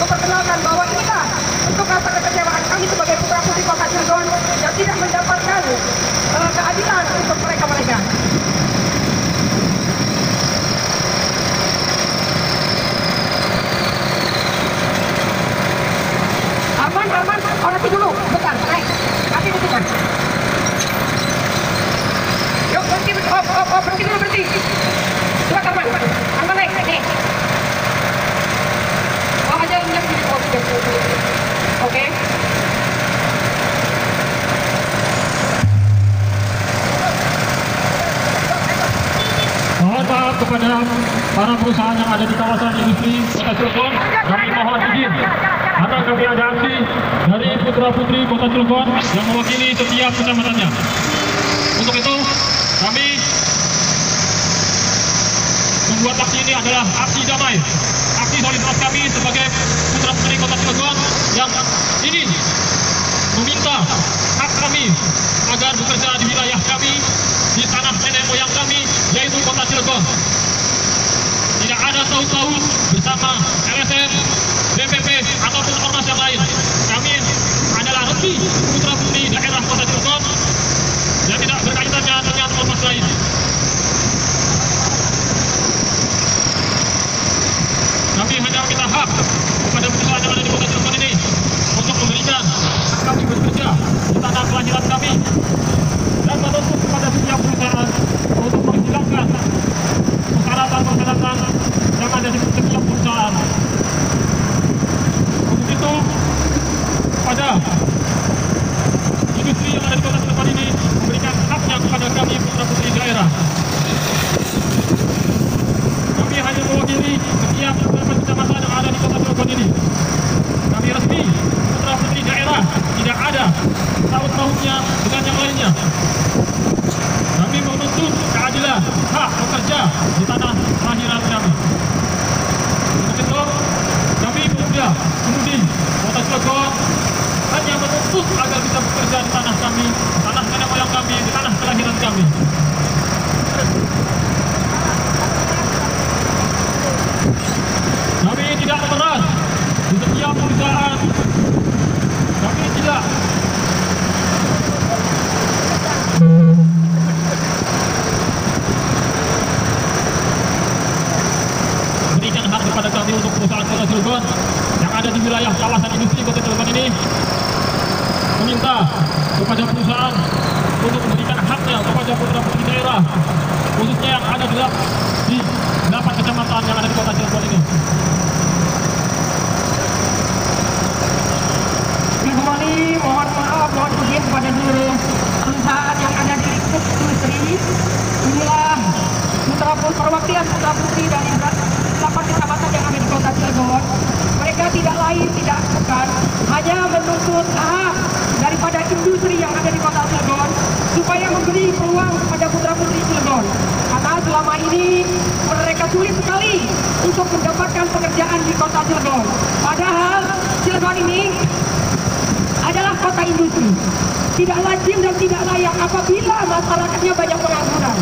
memperkenalkan bahwa inilah untuk rasa kekecewaan kami sebagai putra putri Kota Cilegon yang tidak mendapatkan keadilan untuk mereka-mereka. Aman, orasi dulu, bentar, naik, nanti ditutup. Yuk, berhenti. Silakan, aman naik, nih. Oh, aja yang di oke. Mohon maaf kepada para perusahaan yang ada di kawasan industri Kota Cilegon. Kami mohon izin karena kami ada aksi dari putra-putri Kota Cilegon yang mewakili setiap kecamatannya. Untuk itu, kami membuat aksi ini adalah aksi damai, aksi solidaritas kami sebagai putra-putri Kota Cilegon yang ingin meminta hak kami agar bekerja di wilayah kami, di tanah nenek moyang kami, yaitu Kota Cilegon. Tidak ada tahu-tahu bersama LSM, DPP, ataupun ormas yang lain. Kami adalah resmi putra-putri daerah Kota Cilegon yang tidak berkaitannya dengan ormas lain. Kami hanya meminta hak kepada perusahaan yang ada di Kota Cilegon ini untuk memberikan hak kami bekerja di tanah kelahiran kami dan menuntut kepada setiap perusahaan untuk menghilangkan persyaratan yang ada di setiap perusahaan. Untuk itu, pada industri yang ada di Kota Cilegon ini memberikan haknya kepada kami putra-putri daerah. Kami hanya mewakili setiap kecamatan yang ada di Kota Cilegon ini. Kami resmi putra-putri daerah, tidak ada taut-tautnya dengan yang lainnya. Kami menuntut keadilan hak bekerja di tanah kelahiran kami. Untuk itu, kami pemuda pemudi Kota Cilegon hanya menuntut agar bisa bekerja di tanah kami, tanah nenek moyang kami, di tanah kelahiran kami. Kami tidak memeras di setiap perusahaan. Kami tidak berikan hak kepada kami untuk perusahaan Kota Cilegon yang ada di wilayah kawasan industri Kota Cilegon ini, meminta kepada perusahaan untuk memberikan haknya kepada putra-putri daerah, khususnya yang ada di 8 kecamatan yang ada di Kota Cilegon ini. Kembali mohon maaf, mohon izin kepada seluruh perusahaan yang ada di lingkup industri. Inilah perwakilan putra-putri dari 8 kecamatan yang ada di Kota Cilegon. Mereka tidak lain, tidak bukan, hanya menuntut hak daripada industri yang ada di Kota Cilegon supaya memberi peluang kepada putra-putri Cilegon. Karena selama ini mereka sulit sekali untuk mendapatkan pekerjaan di Kota Cilegon. Padahal Cilegon ini adalah kota industri. Tidak lazim dan tidak layak apabila masyarakatnya banyak pengangguran.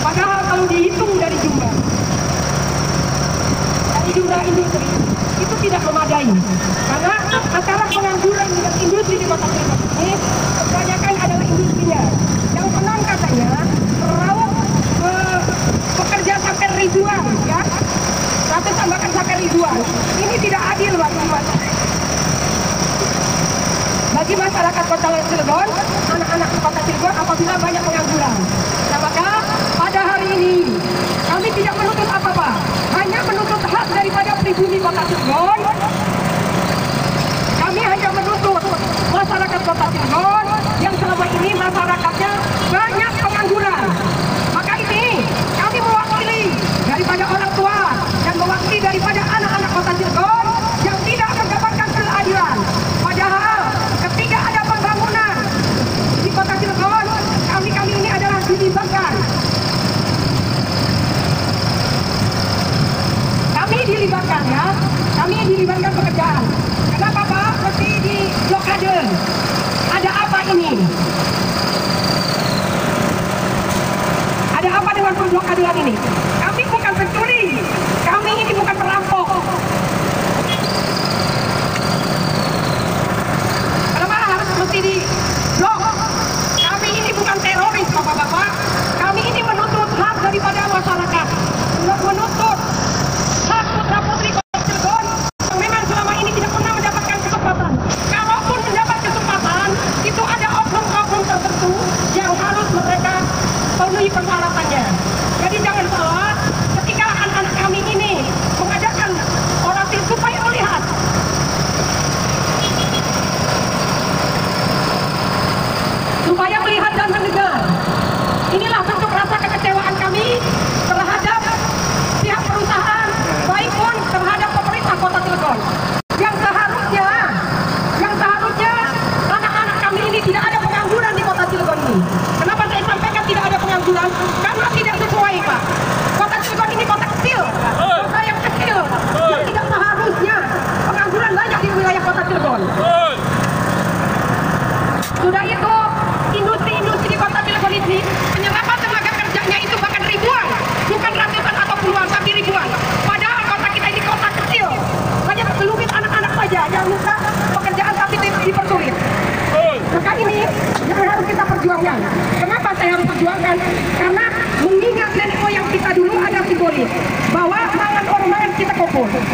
Padahal kalau dihitung dari jumlah industri itu tidak memadai. Karena antara pengangguran dan industri di Kota Cilegon ini kebanyakan adalah industrinya. Yang menang katanya meraup pekerja sampai ribuan, ya. Ratus tambahkan sampai ribuan. Ini tidak adil bagi masyarakat Kota Cilegon, anak-anak Kota Cilegon apabila banyak pengangguran. Nah, maka pada hari ini kami tidak menuntut apa-apa, hanya menuntut hak daripada pribumi Kota Cilegon. Kami hanya menuntut masyarakat Kota Cilegon yang selama ini masyarakatnya banyak pengangguran. Maka ini kami mewakili daripada orang tua dan mewakili daripada anak-anak Kota Cilegon yang tidak mendapatkan keadilan. Padahal ketika ada pembangunan di Kota Cilegon, kami ini adalah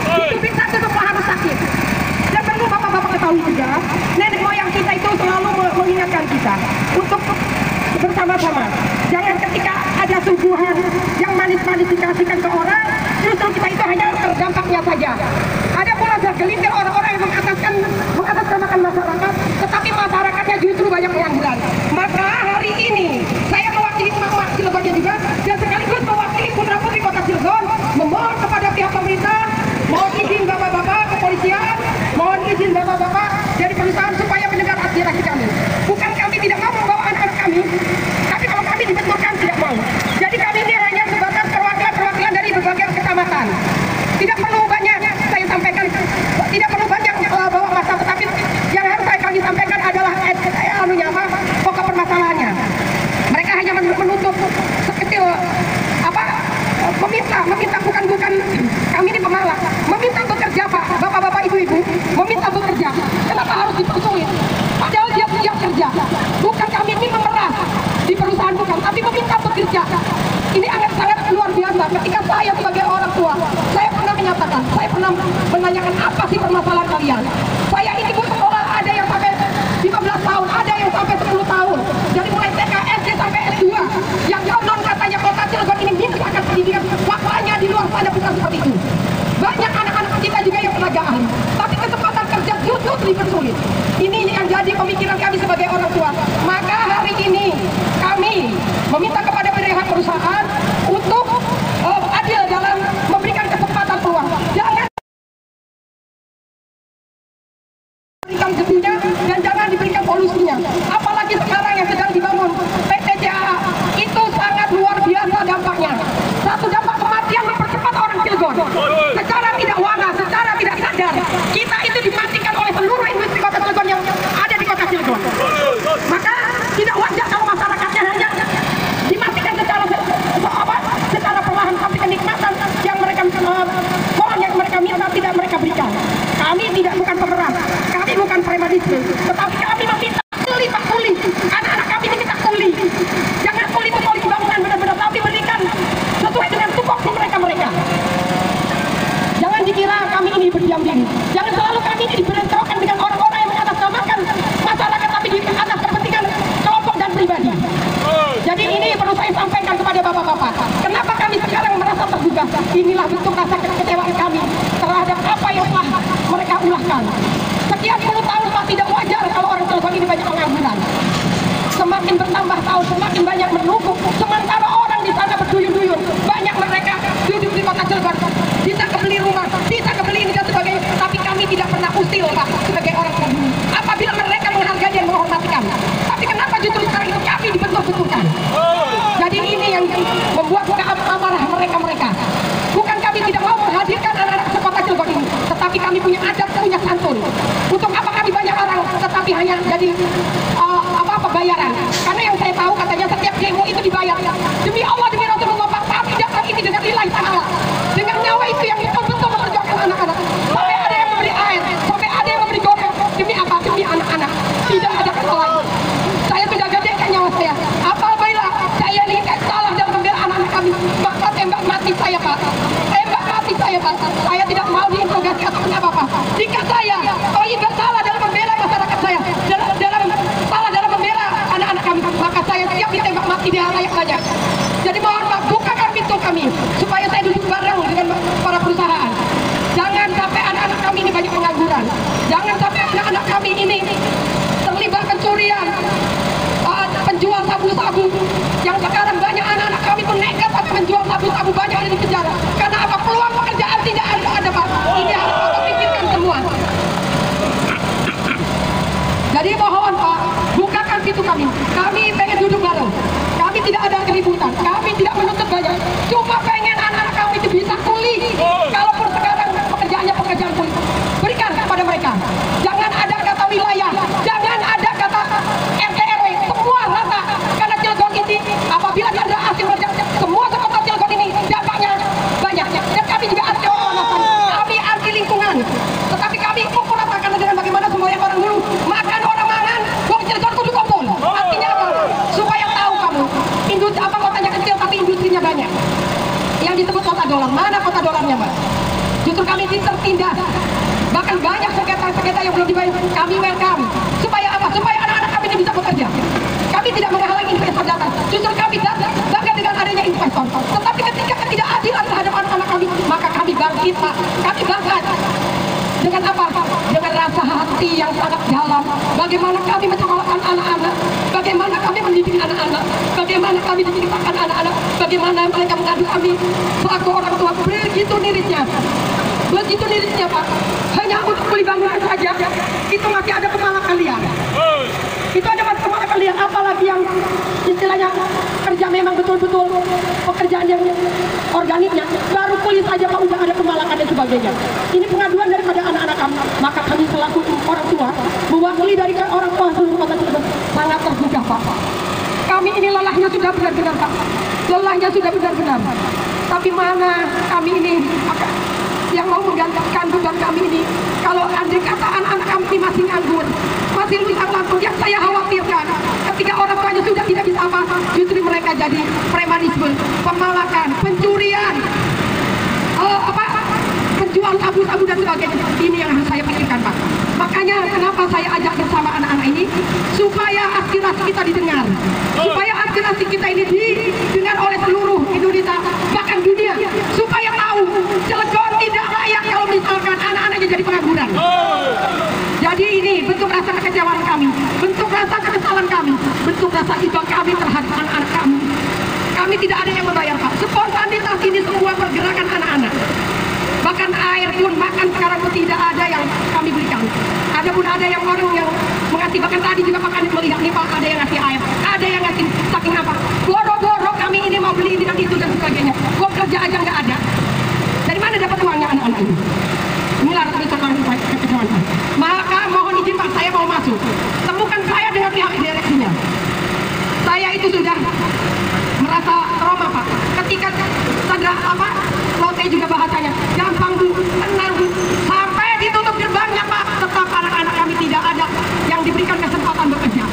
Itu bisa semua harus sakit. Dan perlu bapak-bapak ketahui juga, nenek moyang kita itu selalu mengingatkan kita untuk bersama-sama. Jangan ketika ada suguhan yang manis-manis dikasihkan ke orang, justru kita itu hanya terdampaknya saja. Ada pula segelintir orang-orang yang mengatasnamakan masyarakat, tetapi masyarakatnya justru banyak pengangguran. Maka hari ini saya mewakili emak-emak Cilegonnya juga, dan sekaligus mewakili putra-putri kota Cilegon, memohon kepada pihak pemerintah, mohon izin bapak-bapak kepolisian, mohon izin bapak-bapak dari perusahaan supaya mendengar aspirasi kami. Bukan kami tidak mau membawa anak-anak kami, tapi kalau kami dibenturkan tidak mau. Jadi kami ini hanya sebatas perwakilan dari berbagai kecamatan. Tidak perlu banyak saya sampaikan, tidak perlu banyak bawa masa, tetapi yang harus kami sampaikan adalah pokok permasalahannya. Mereka hanya menuntut sekecil meminta bukan kami ini pemalas, meminta bekerja Pak, bapak-bapak ibu-ibu, meminta bekerja. Kenapa harus dipersulit? Padahal dia siap kerja. Bukan kami ini memeras di perusahaan, bukan, tapi meminta bekerja. Ini sangat luar biasa. Ketika saya sebagai orang tua, saya pernah menyatakan, saya pernah menanyakan apa sih permasalahan kalian. Saya ini bu sekolah, ada yang sampai 15 tahun, ada yang sampai 10 tahun. Dari mulai TK, SD sampai S2. Yang konon katanya kota Cilegon ini minus akan pendidikan. Faktanya di luar sana bukan seperti itu. Banyak anak-anak kita juga yang tenaga ahli, tapi kesempatan kerja justru dipersulit. Ini yang jadi pemikiran kami sebagai orang tua. Maka hari ini kami meminta kepada pihak perusahaan untuk adil dalam memberikan kesempatan peluang. Jangan diberikan gedungnya dan jangan diberikan solusinya. Apalagi sekarang yang sedang dibangun PT JAA, itu sangat luar biasa dampaknya. Satu dampak kematian mempercepat orang Cilegon. Secara tidak waras, secara tidak sadar, kita itu dimatikan oleh seluruh industri kota Cilegon yang ada di kota Cilegon. Maka tidak wajar kalau masyarakatnya hanya dimatikan secara perlahan, tapi kenikmatan yang mereka mohon yang mereka minta tidak mereka berikan. Kami bukan pemeras, kami bukan premanisme, tetapi kami meminta kuli pak kuli. Anak-anak kami diminta kuli. Jangan kuli itu kuli bangunan benar-benar, tapi berikan sesuai dengan tupoksi mereka. Jangan dikira kami ini berdiam diri. Jangan selalu kami ini dibentrokan dengan orang-orang yang mengatasnamakan masyarakat, tapi di atas kepentingan kelompok dan pribadi. Jadi ini perlu saya sampaikan kepada bapak-bapak. Kenapa kami sekarang merasa tergugah? Inilah bentuk rasa kekecewaan kami terhadap apa yang telah mereka ulahkan. Sekian puluh tahun Pak, tidak wajar kalau orang Cilegon ini banyak pengangguran. Semakin bertambah tahun, semakin banyak menumpuk. Sementara orang di sana berduyun-duyun. Banyak mereka duduk di kota Cilegon, bisa kebeli rumah, bisa kebeli ini dan sebagainya. Tapi kami tidak pernah usil Pak sebagai orang pembuli. Apabila mereka menghargai dan menghormati kami. Tapi kenapa justru sekarang itu kami dibentur-benturkan? Jadi ini yang membuat amarah mereka. Bukan kami tidak mau menghadirkan anak-anak ke kota Cilegon ini, tetapi kami punya adab, punya santun. Untuk apa kami banyak orang, tetapi hanya jadi bayaran? Karena yang saya tahu katanya setiap demo itu dibayar. Demi Allah, demi Rasulullah, Pak, kami datang ini dengan nilai ta'ala, dengan nyawa itu yang betul-betul memperjuangkan anak-anak. Sampai ada yang memberi air, sampai ada yang memberi gopek. Demi apa? Demi anak-anak. Tidak ada kata lain. Saya sudah gadekan nyawa saya. Apabila saya ini salah dalam membela anak-anak kami, maka tembak mati saya Pak. Tembak mati saya Pak. Saya tidak mau diinterogasi atau kenapa Pak. Jika saya bersalah dalam membela masyarakat saya, dalam salah dalam membela anak-anak kami, maka saya siap ditembak mati di halayak saja. Jadi mohon Pak, bukakan pintu kami supaya saya duduk bareng dengan para perusahaan. Jangan sampai anak-anak kami ini banyak pengangguran. Jangan sampai anak-anak kami ini terlibat pencurian, penjual sabu-sabu. Yang sekarang banyak anak-anak kami pun nekat tapi menjual sabu-sabu, banyak ada di penjara. Karena apa? Peluang pekerjaan tidak ada Pak. Ini harus Bapak pikirkan semua. Jadi mohon Pak, bukakan pintu kami. Kami pengen duduk bareng. Kami tidak ada keributan. Kami tidak menuntut banyak. Cuma pengen anak-anak kami itu bisa kuli. Kalaupun sekarang pekerjaannya pekerjaan kuli, berikan kepada mereka. Jangan ada kata wilayah. Jangan ada kata RT RW. Semua rata. Karena Cilegon ini apabila ada asing kerja, semua sekota Cilegon ini dampaknya banyak. Dan kami juga anti pemanasan. Kami anti lingkungan. Tetapi kami ukur rasakan dengan bagaimana semua yang orang dulu makan orang mangan, wong Cilegon kudu kumpul. Artinya apa? Supaya tahu kamu, industri apa kotanya kecil tapi industrinya banyak. Yang disebut kota dolar, mana kota dolarnya Mbak? Justru kami tertindas. Bahkan banyak sengketa-sengketa yang belum dibayar. Kami welcome. Supaya apa? Supaya anak-anak kami ini bisa bekerja. Kami tidak menghalangi investor datang. Justru kami bangga dengan adanya investor. Tetapi ketika ketidakadilan terhadap anak-anak kami, maka kami bangkit, Pak. Kami bangga. Dengan apa? Dengan rasa hati yang sangat dalam. Bagaimana kami mencekolahkan anak-anak, bagaimana kami mendidik anak-anak, bagaimana kami diceritakan anak-anak, bagaimana mereka mengadu kami selaku orang tua. Begitu nirisnya, Pak. Hanya untuk beli bangunan saja, itu masih ada kepala kalian. Itu ada kepala kalian, apalagi yang istilahnya kerja memang betul-betul pekerjaan yang organiknya. Baru kulit saja Pak udah ada pemalakan dan sebagainya. Ini pengaduan daripada anak-anak kami. Maka kami selaku orang tua, mewakili dari orang tua seluruh kota Cirebon, sangat tergugah Pak. Kami ini lelahnya sudah benar-benar Pak. Lelahnya sudah benar-benar. Tapi mana kami ini yang mau menggantikan beban kami ini? Kalau andai kata anak-anak kami masih nganggur, masih luntang lantung, yang saya khawatirkan ketika orang tuanya sudah tidak bisa apa, justru mereka jadi premanisme, pemalakan, pencurian, penjual sabu-sabu dan sebagainya. Ini yang harus saya pikirkan Pak. Makanya kenapa saya ajak bersama anak-anak ini, supaya aspirasi kita didengar, supaya aspirasi kita ini didengar oleh seluruh Indonesia, bahkan dunia, supaya tahu Cilegon tidak layak kalau misalkan anak-anaknya jadi pengangguran. Jadi ini bentuk rasa kekecewaan kami, bentuk rasa kekesalan kami, bentuk rasa iba kami terhadap anak-anak kami. Kami tidak ada yang membayar Pak. Spontanitas ini semua pergerakan anak-anak. Bahkan air pun, makan sekarang pun tidak ada yang kami berikan. Ada pun ada yang orang yang mengasih, bahkan tadi juga Pak Kanit melihat nih Pak, ada yang ngasih air, ada yang ngasih saking apa. Boro-boro kami ini mau beli ini dan itu dan sebagainya. Uang kerja aja nggak ada. Dari mana dapat uangnya anak-anak ini? Inilah bentuk kekecewaan saya. Maka mohon izin Pak, saya mau masuk. Temukan saya dengan pihak direksinya. Saya itu sudah merasa trauma Pak. Ketika Sandra Lotte juga bahasanya, gampang Bu, tenang Bu, sampai ditutup gerbangnya Pak, tetap anak-anak kami tidak ada yang diberikan kesempatan bekerja.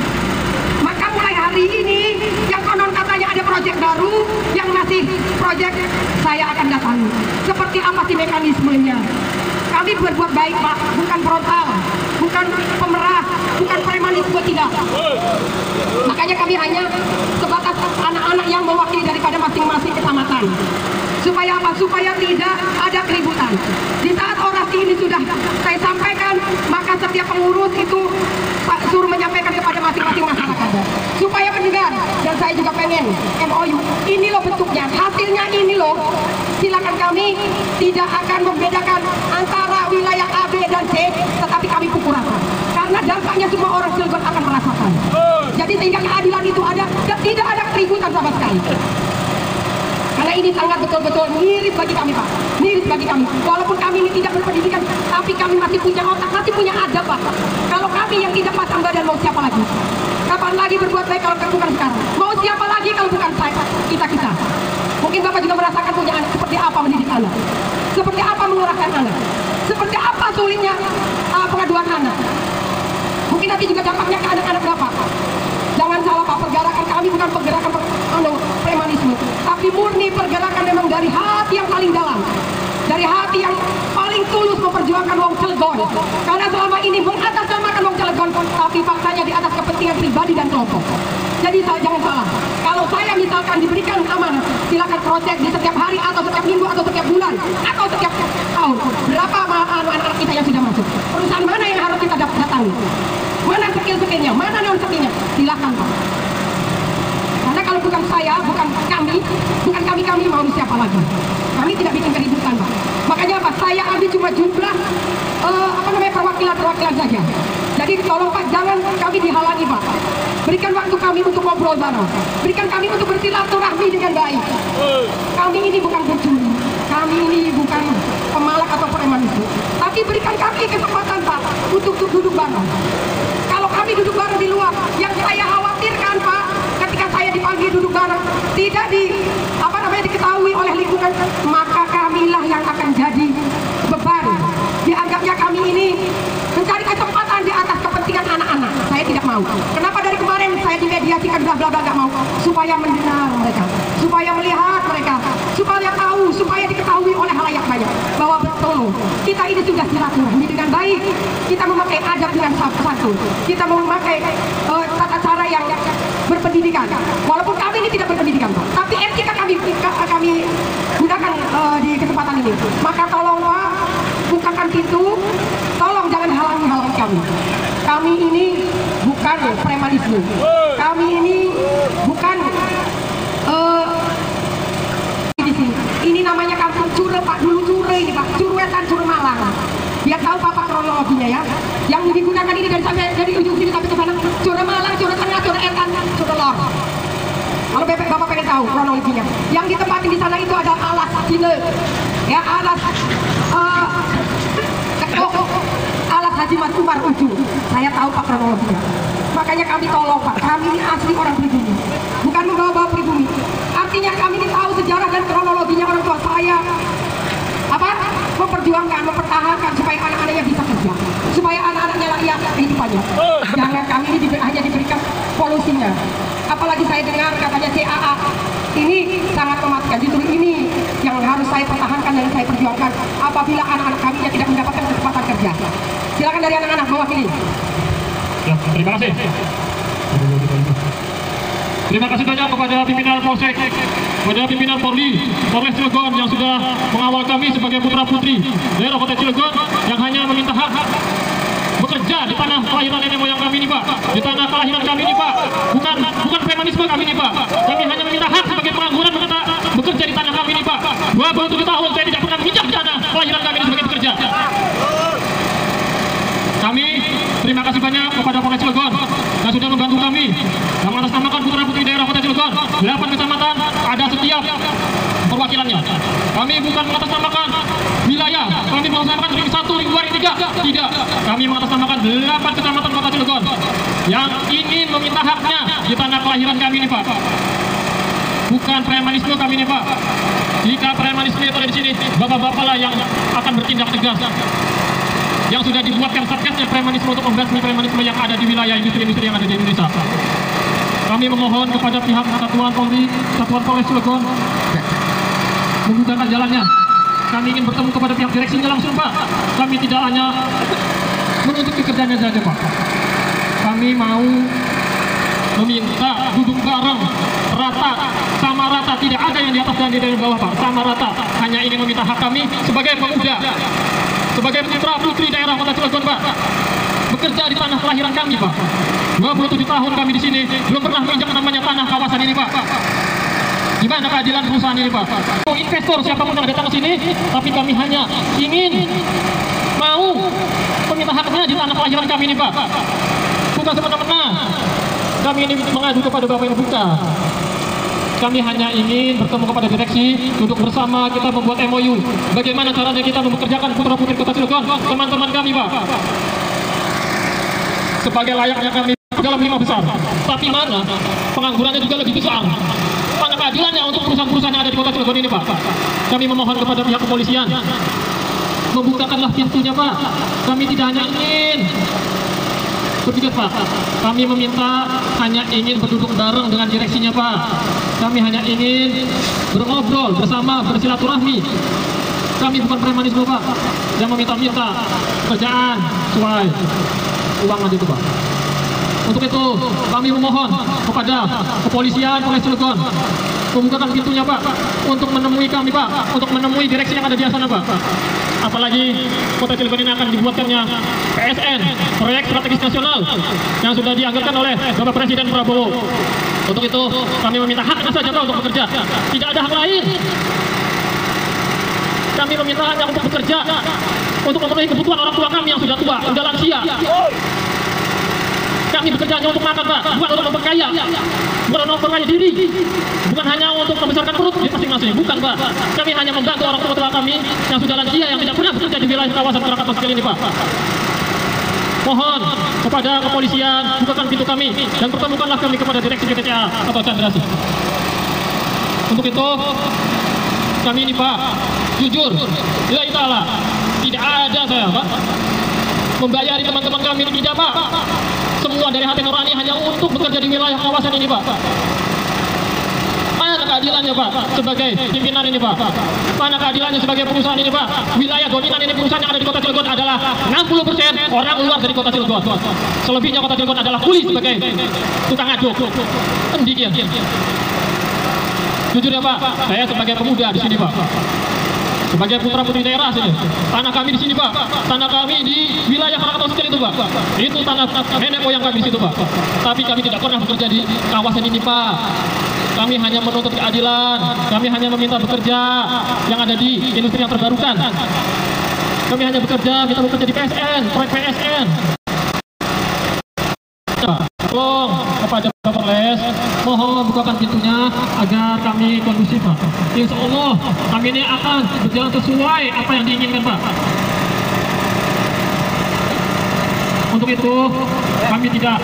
Maka mulai hari ini, yang konon katanya ada proyek baru, yang masih proyek, saya akan datangi. Seperti apa sih mekanismenya? Kami berbuat baik Pak, bukan frontal, bukan pemerah, bukan premanisme, tidak. Makanya kami hanya sebatas anak-anak yang mewakili daripada masing-masing kecamatan. Supaya apa? Supaya tidak ada keributan. Di saat orasi ini sudah saya sampaikan, maka setiap pengurus itu suruh menyampaikan kepada masing-masing masyarakat. Supaya mendengar, dan saya juga pengen MOU. Ini loh bentuknya, hasilnya ini loh. Silakan, kami tidak akan membedakan antara wilayah A, B, dan C, tetapi kami pukul rata. Karena dampaknya semua orang Cilegon akan merasakan. Jadi sehingga keadilan itu ada, dan tidak ada keributan sama sekali. Karena ini sangat betul-betul miris bagi kami Pak, miris bagi kami. Walaupun kami ini tidak berpendidikan, tapi kami masih punya otak, masih punya adab Pak. Kalau kami yang tidak pasang badan, mau siapa lagi? Kapan lagi berbuat baik kalau bukan sekarang? Mau siapa lagi kalau bukan saya, kita? Mungkin Bapak juga merasakan punya anak, seperti apa mendidik anak, seperti apa mengarahkan anak, seperti apa sulitnya pengaduan anak. Mungkin nanti juga dampaknya ke anak-anak Bapak. Jangan salah Pak, pergerakan kami bukan pergerakan premanisme, tapi murni pergerakan memang dari hati yang paling dalam, dari hati yang paling tulus memperjuangkan wong Cilegon. Karena selama ini mengatasnamakan wong Cilegon, tapi faktanya di atas kepentingan pribadi dan kelompok. Jadi jangan salah, kalau saya misalkan diberikan amanah, silakan proses di setiap hari atau setiap minggu atau setiap bulan atau setiap tahun. Berapa anak-anak kita yang sudah masuk? Perusahaan mana yang harus kita datangi? Mana skill-skillnya? Mana non-skillnya? Silakan Pak. Karena kalau bukan saya, bukan kami mau siapa lagi? Kami tidak bikin keributan Pak. Makanya Pak, saya ambil cuma jumlah perwakilan saja. Jadi tolong Pak, jangan kami dihalangi Pak. Berikan waktu kami untuk ngobrol bareng. Berikan kami untuk bersilaturahmi dengan baik. Kami ini bukan pencuri, kami ini bukan pemalak atau premanisme. Tapi berikan kami kesempatan Pak untuk duduk bareng. Kalau kami duduk bareng di luar, yang saya khawatirkan Pak, ketika saya dipanggil duduk bareng, tidak diketahui oleh lingkungan, maka kamilah yang akan jadi beban. Dianggapnya kami ini mencari kesempatan di atas kepentingan anak-anak. Saya tidak mau. Kenapa dari kemarin saya dimediasikan bla-bla nggak mau? Supaya mendengar mereka, supaya melihat mereka, supaya tahu, supaya diketahui oleh halayak banyak bahwa betul Solo. Kita ini sudah silaturahmi dengan baik. Kita memakai adab dengan santun. Kita memakai tata cara yang berpendidikan. Walaupun kami ini tidak berpendidikan, Pak, tapi etika kami gunakan di kesempatan ini. Maka tolong, Pak, bukakan pintu. Tolong jangan halangi kami. Kami ini bukan premanisme. Kami ini bukan di sini. Ini namanya kampung Cure, Pak. Dulu Cure ini, Pak. Curetan, Cure Malang. Biar tahu Bapak kronologinya ya. Yang digunakan ini dari ujung sini sampai ke sana. Cure Malang, Cure Tengah, Cure Etan, Cure Lor. Kalau Bapak pengen tahu kronologinya. Yang ditempatin di sana itu adalah alas Cile. Ya, alas alas Haji Mas Umar Ujung. Saya tahu Pak kronologinya. Makanya kami tolong, Pak. Kami ini asli orang pribumi. Bukan membawa-bawa pribumi. Artinya kami ini tahu sejarah dan kronologinya orang tua saya. Memperjuangkan, mempertahankan supaya anak-anaknya bisa kerja, supaya anak-anaknya layak kehidupannya. Jangan kami ini hanya diberikan polusinya. Apalagi saya dengar katanya CAA ini sangat mematikan. Justru ini yang harus saya pertahankan dan saya perjuangkan apabila anak-anak kami tidak mendapatkan kesempatan kerja. Silakan dari anak-anak mewakili. Ya, terima kasih. Terima kasih banyak kepada pimpinan Polsek, kepada pimpinan Polri, Polres Cilegon yang sudah mengawal kami sebagai putra-putri daerah Kota Cilegon yang hanya meminta hak bekerja di tanah kelahiran nenek moyang kami ini, Pak. Di tanah kelahiran kami ini, Pak. Bukan premanisme kami ini, Pak. Kami hanya meminta hak sebagai pengangguran bekerja di tanah kami ini, Pak. 27 tahun saya tidak pernah menginjak tanah kelahiran kami ini sebagai pekerja. Kami terima kasih banyak kepada Polres Cilegon yang sudah membantu kami yang mengatasnamakan putra-putri daerah Kota Cilegon. 8 kecamatan ada setiap perwakilannya. Kami bukan mengatasnamakan wilayah, kami mengatasnamakan ring 1, ring 2, ring 3. Tidak, kami mengatasnamakan 8 kecamatan Kota Cilegon yang ingin meminta haknya di tanah kelahiran kami ini, Pak. Bukan premanisme kami ini, Pak. Jika premanisme itu ada di sini, bapak-bapak lah yang akan bertindak tegas. Yang sudah dibuatkan satgasnya premanisme untuk membasmi premanisme yang ada di wilayah industri-industri yang ada di Indonesia. Kami memohon kepada pihak Satuan Polri, Satuan Polres Cilegon membukakan jalannya. Kami ingin bertemu kepada pihak direksinya langsung, Pak. Kami tidak hanya menuntut pekerjaannya saja, Pak. Kami mau meminta duduk bareng, rata, sama rata. Tidak ada yang di atas dan di bawah, Pak. Sama rata. Hanya ingin meminta hak kami sebagai pemuda, sebagai putra putri daerah Kota Cilegon, Pak. Bekerja di tanah kelahiran kami, Pak. 27 tahun kami di sini belum pernah menginjak namanya tanah kawasan ini, Pak. Gimana keadilan perusahaan ini, Pak? Investor siapapun yang datang ke sini, tapi kami hanya ingin mau meminta haknya di tanah kelahiran kami ini, Pak. Bukan semena-mena kami ini mengadu kepada Bapak Ibu kita. Kami hanya ingin bertemu kepada direksi, duduk bersama, kita membuat MOU. Bagaimana caranya kita mempekerjakan putra-putri Kota Cilegon, teman-teman kami, Pak. Sebagai layaknya kami dalam 5 besar. Tapi mana penganggurannya juga lebih besar. Mana keadilannya untuk perusahaan-perusahaan yang ada di Kota Cilegon ini, Pak? Kami memohon kepada pihak kepolisian, membukakanlah pintunya, Pak. Kami tidak hanya ingin berpikir, Pak. Kami meminta hanya ingin berduduk bareng dengan direksinya, Pak. Kami hanya ingin berobrol bersama, bersilaturahmi. Kami bukan premanisme, Pak, yang meminta-minta kerjaan sesuai uang aja itu, Pak. Untuk itu kami memohon kepada kepolisian Polres Cilegon membukakan pintunya, Pak, untuk menemui kami, Pak, untuk menemui direksi yang ada di sana, Pak. Apalagi Kota Cilegon ini akan dibuatkannya PSN, Proyek Strategis Nasional, yang sudah dianggarkan oleh Bapak Presiden Prabowo. Untuk itu kami meminta hak saja, Pak, untuk bekerja. Tidak ada hak lain. Kami meminta hanya untuk bekerja, untuk memenuhi kebutuhan orang tua kami yang sudah tua, sudah lansia. Kami bekerja hanya untuk makan, Pak, bukan untuk memperkaya, bukan untuk memperkaya diri, bukan hanya untuk membesarkan perut di masing-masing, bukan, Pak. Kami hanya membantu orang tua kami yang sudah lansia, yang tidak pernah bekerja di wilayah kawasan Krakatau sekali ini, Pak. Mohon kepada kepolisian, bukakan pintu kami dan pertemukanlah kami kepada direksi PTCA atau Chandrasi. Untuk itu kami ini, Pak, jujur, lillahi ta'ala, tidak ada saya, Pak, membayari teman-teman kami ini, tidak, Pak. Semua dari hati nurani hanya untuk bekerja di wilayah kawasan ini, Pak. Mana keadilannya Pak sebagai pimpinan ini Pak? Mana keadilannya sebagai perusahaan ini Pak? Wilayah dominan ini perusahaan yang ada di Kota Cilegon adalah 60% orang luar dari Kota Cilegon. Selebihnya Kota Cilegon adalah kuli sebagai tukang aduk. Pendidikan. Jujur ya Pak, saya sebagai pemuda di sini Pak, sebagai putra putri daerah sini, tanah kami di sini Pak, tanah kami di wilayah Krakatau Secel itu Pak, itu tanah nenek moyang kami di situ Pak. Tapi kami tidak pernah bekerja di kawasan ini Pak. Kami hanya menuntut keadilan, kami hanya meminta bekerja yang ada di industri yang terbarukan. Kami hanya minta bekerja di PSN, proyek PSN. Tolong kepada Bapak Les, mohon bukakan pintunya agar kami kondusif Pak. Insya Allah kami ini akan berjalan sesuai apa yang diinginkan Pak. Untuk itu kami tidak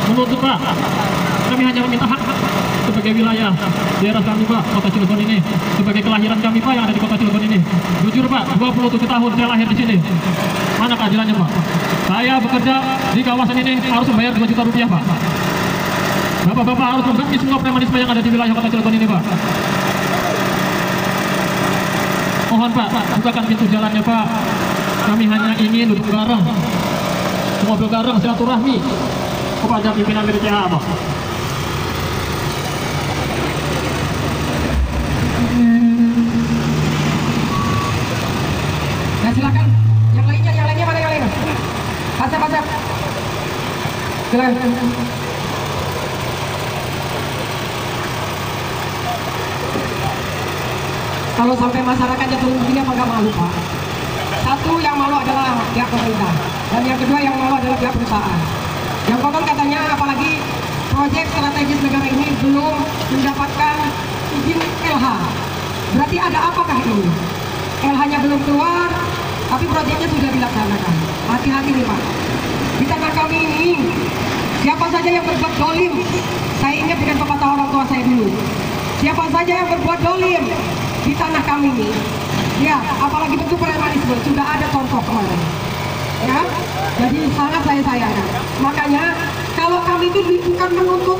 menuntut Pak, kami hanya meminta hak sebagai wilayah daerah kami Pak, Kota Cilegon ini, sebagai kelahiran kami Pak yang ada di Kota Cilegon ini. Jujur Pak, 27 tahun saya lahir di sini. Mana keadilannya Pak? Saya bekerja di kawasan ini harus membayar 2 juta rupiah Pak. Bapak-bapak harus mengganti semua premanisme yang ada di wilayah Kota Cilegon ini Pak. Mohon Pak, bukakan pintu jalannya Pak. Kami hanya ingin duduk bareng, ngobrol bareng, silaturahmi kepada pimpinan BPCH Pak. Nah silakan, yang lainnya mana yang lain? Pasap. Silakan. Kalau sampai masyarakatnya turun begini apa nggak malu Pak? Satu yang malu adalah pihak pemerintah, dan yang kedua yang malu adalah pihak perusahaan. Yang konon katanya apalagi proyek strategis negara ini belum mendapatkan izin LH. Berarti ada apakah ini? LH-nya belum keluar, tapi proyeknya sudah dilaksanakan. Hati-hati nih Pak. Di tanah kami ini, siapa saja yang berbuat dolim, saya ingat dengan pepatah orang tua saya dulu. Siapa saja yang berbuat dolim di tanah kami ini, ya apalagi bentuk premanisme, sudah ada contoh kemarin. Ya, jadi sangat saya sayangkan. Makanya kalau kami itu bukan menuntut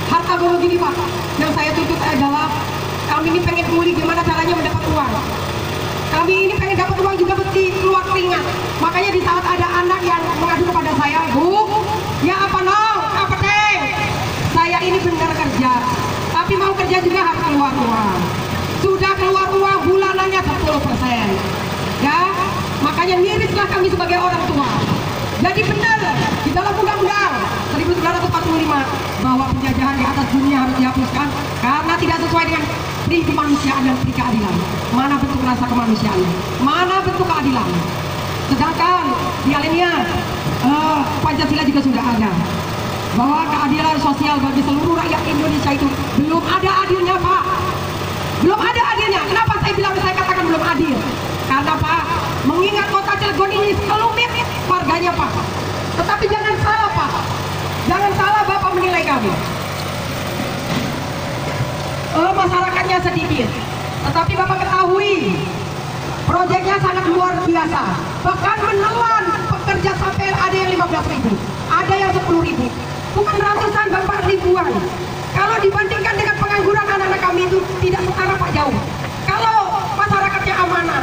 harta gono gini Pak, yang saya tuntut adalah kami ini pengen pulih gimana caranya mendapat uang. Kami ini pengen dapat uang juga mesti keluar keringat. Makanya di saat ada anak yang mengadu kepada saya, Bu, ya apa apa teng? Saya ini benar kerja, tapi mau kerja juga harus keluar uang. Sudah keluar uang bulanannya 10%. Ya, makanya mirislah kami sebagai orang tua. Jadi benar di dalam undang-undang 1945 bahwa penjajahan di atas dunia harus dihapuskan karena tidak sesuai dengan pri kemanusiaan dan pri keadilan. Mana bentuk rasa kemanusiaan? Mana bentuk keadilan? Sedangkan di alinea Pancasila juga sudah ada bahwa keadilan sosial bagi seluruh rakyat Indonesia itu belum ada adilnya Pak. Belum ada adilnya. Kenapa saya katakan belum adil? Karena Pak, mengingat Kota Cilegon ini selumit warganya Pak. Tetapi jangan salah Pak, jangan salah Bapak menilai kami. Masyarakatnya sedikit, tetapi Bapak ketahui proyeknya sangat luar biasa. Bahkan menelan pekerja sampai ada yang 15.000, ada yang 10.000, bukan ratusan Bapak, ribuan. Kalau dibandingkan dengan pengangguran anak-anak kami itu tidak setara Pak, jauh. Kalau masyarakatnya amanah,